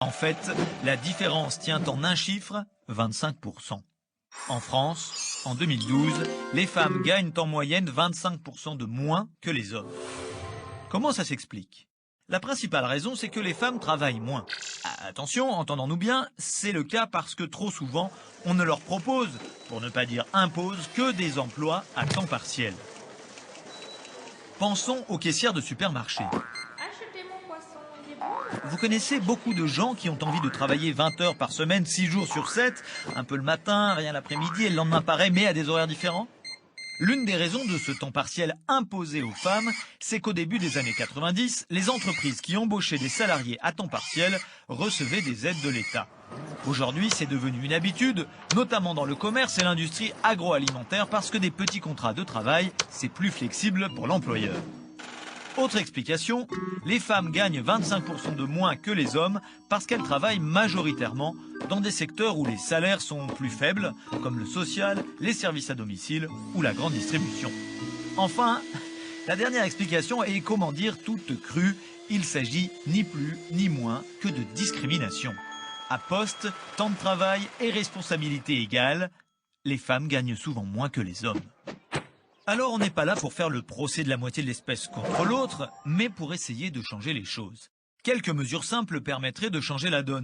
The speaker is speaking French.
En fait, la différence tient en un chiffre, 25%. En France, en 2012, les femmes gagnent en moyenne 25% de moins que les hommes. Comment ça s'explique? La principale raison, c'est que les femmes travaillent moins. Attention, entendons-nous bien, c'est le cas parce que trop souvent, on ne leur propose, pour ne pas dire impose, que des emplois à temps partiel. Pensons aux caissières de supermarché. Achetez mon poisson, il est bon. Vous connaissez beaucoup de gens qui ont envie de travailler 20 heures par semaine, 6 jours sur 7, un peu le matin, rien l'après-midi et le lendemain pareil, mais à des horaires différents? L'une des raisons de ce temps partiel imposé aux femmes, c'est qu'au début des années 90, les entreprises qui embauchaient des salariés à temps partiel recevaient des aides de l'État. Aujourd'hui, c'est devenu une habitude, notamment dans le commerce et l'industrie agroalimentaire, parce que des petits contrats de travail, c'est plus flexible pour l'employeur. Autre explication, les femmes gagnent 25% de moins que les hommes parce qu'elles travaillent majoritairement dans des secteurs où les salaires sont plus faibles, comme le social, les services à domicile ou la grande distribution. Enfin, la dernière explication est, comment dire, toute crue, il s'agit ni plus ni moins que de discrimination. À poste, temps de travail et responsabilité égales, les femmes gagnent souvent moins que les hommes. Alors on n'est pas là pour faire le procès de la moitié de l'espèce contre l'autre, mais pour essayer de changer les choses. Quelques mesures simples permettraient de changer la donne.